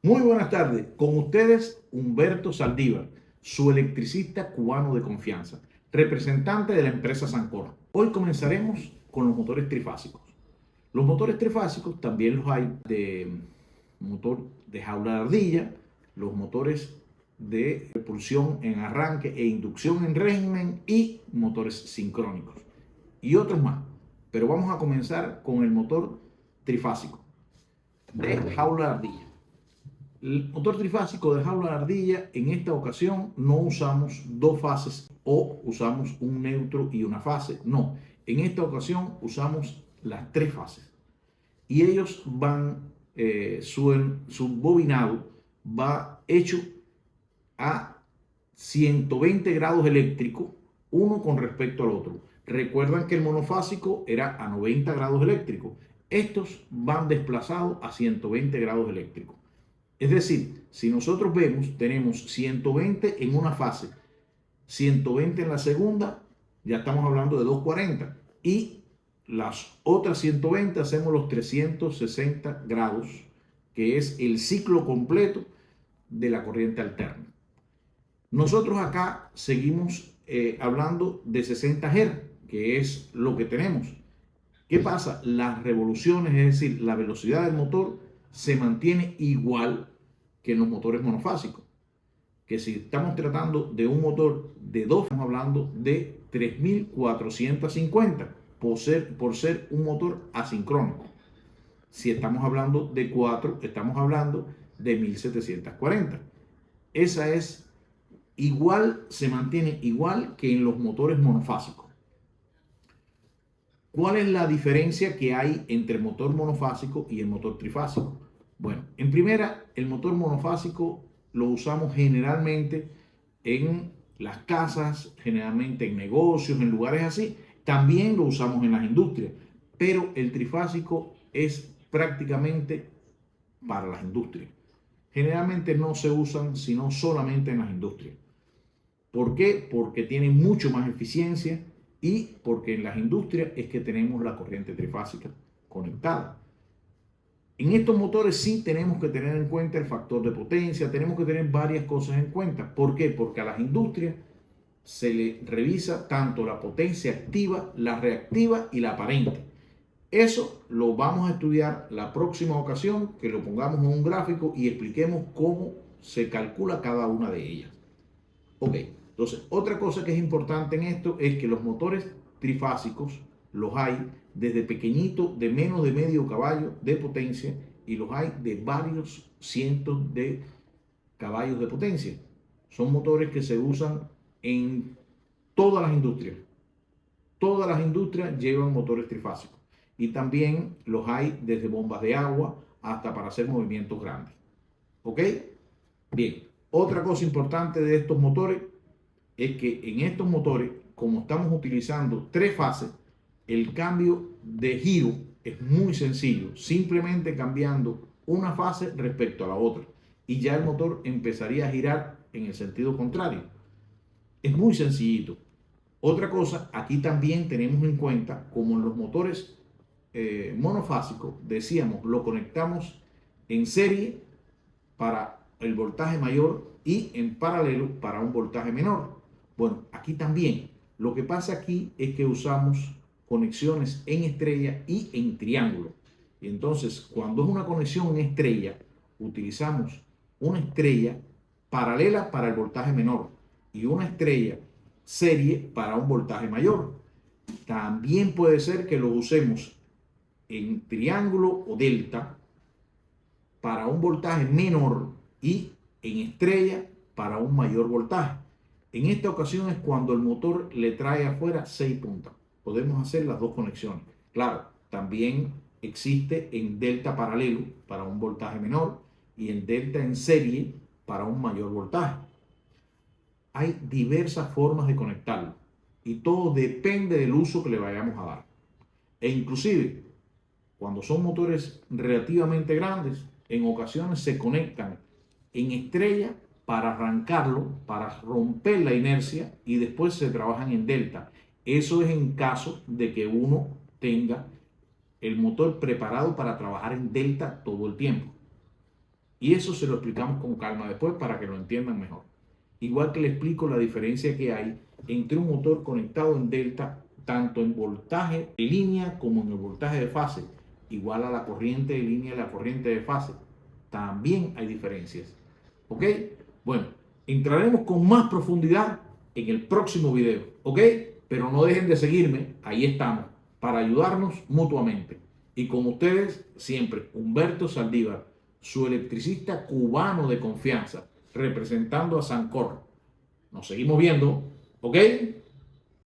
Muy buenas tardes, con ustedes Humberto Saldívar, su electricista cubano de confianza, representante de la empresa Sancor. Hoy comenzaremos con los motores trifásicos. Los motores trifásicos también los hay de motor de jaula de ardilla, los motores de propulsión en arranque e inducción en régimen y motores sincrónicos y otros más. Pero vamos a comenzar con el motor trifásico de jaula de ardilla. El motor trifásico de jaula de ardilla, en esta ocasión no usamos dos fases o usamos un neutro y una fase. No, en esta ocasión usamos las tres fases. Y ellos van, su bobinado va hecho a 120 grados eléctricos, uno con respecto al otro. Recuerdan que el monofásico era a 90 grados eléctricos. Estos van desplazados a 120 grados eléctricos. Es decir, si nosotros vemos, tenemos 120 en una fase, 120 en la segunda, ya estamos hablando de 240. Y las otras 120 hacemos los 360 grados, que es el ciclo completo de la corriente alterna. Nosotros acá seguimos hablando de 60 Hz, que es lo que tenemos. ¿Qué pasa? Las revoluciones, es decir, la velocidad del motor se mantiene igual que en los motores monofásicos. Que si estamos tratando de un motor de 2, estamos hablando de 3450 por ser un motor asincrónico. Si estamos hablando de 4, estamos hablando de 1740. Esa es igual, se mantiene igual que en los motores monofásicos. ¿Cuál es la diferencia que hay entre el motor monofásico y el motor trifásico? Bueno, en primera, el motor monofásico lo usamos generalmente en las casas, generalmente en negocios, en lugares así. También lo usamos en las industrias, pero el trifásico es prácticamente para las industrias. Generalmente no se usan sino solamente en las industrias. ¿Por qué? Porque tienen mucho más eficiencia y porque en las industrias es que tenemos la corriente trifásica conectada. En estos motores sí tenemos que tener en cuenta el factor de potencia, tenemos que tener varias cosas en cuenta. ¿Por qué? Porque a las industrias se le revisa tanto la potencia activa, la reactiva y la aparente. Eso lo vamos a estudiar la próxima ocasión, que lo pongamos en un gráfico y expliquemos cómo se calcula cada una de ellas. Ok, entonces otra cosa que es importante en esto es que los motores trifásicos los hay desde pequeñito de menos de medio caballo de potencia y los hay de varios cientos de caballos de potencia. Son motores que se usan en todas las industrias. Todas las industrias llevan motores trifásicos y también los hay desde bombas de agua hasta para hacer movimientos grandes. ¿Ok? Bien, otra cosa importante de estos motores es que en estos motores, como estamos utilizando tres fases, el cambio de giro es muy sencillo, simplemente cambiando una fase respecto a la otra y ya el motor empezaría a girar en el sentido contrario. Es muy sencillito. Otra cosa, aquí también tenemos en cuenta, como en los motores monofásicos, decíamos, lo conectamos en serie para el voltaje mayor y en paralelo para un voltaje menor. Bueno, aquí también. Lo que pasa aquí es que usamos conexiones en estrella y en triángulo. Y entonces, cuando es una conexión en estrella, utilizamos una estrella paralela para el voltaje menor y una estrella serie para un voltaje mayor. También puede ser que lo usemos en triángulo o delta para un voltaje menor y en estrella para un mayor voltaje. En esta ocasión es cuando el motor le trae afuera 6 puntas. Podemos hacer las dos conexiones. Claro, también existe en delta paralelo para un voltaje menor y en delta en serie para un mayor voltaje. Hay diversas formas de conectarlo y todo depende del uso que le vayamos a dar. E inclusive, cuando son motores relativamente grandes, en ocasiones se conectan en estrella para arrancarlo, para romper la inercia y después se trabajan en delta. Eso es en caso de que uno tenga el motor preparado para trabajar en delta todo el tiempo. Y eso se lo explicamos con calma después para que lo entiendan mejor. Igual que le explico la diferencia que hay entre un motor conectado en delta, tanto en voltaje de línea como en el voltaje de fase, igual a la corriente de línea y la corriente de fase. También hay diferencias. ¿Ok? Bueno, entraremos con más profundidad en el próximo video. ¿Ok? Pero no dejen de seguirme, ahí estamos, para ayudarnos mutuamente. Y con ustedes, siempre, Humberto Saldívar, su electricista cubano de confianza, representando a Sancor. Nos seguimos viendo, ¿ok?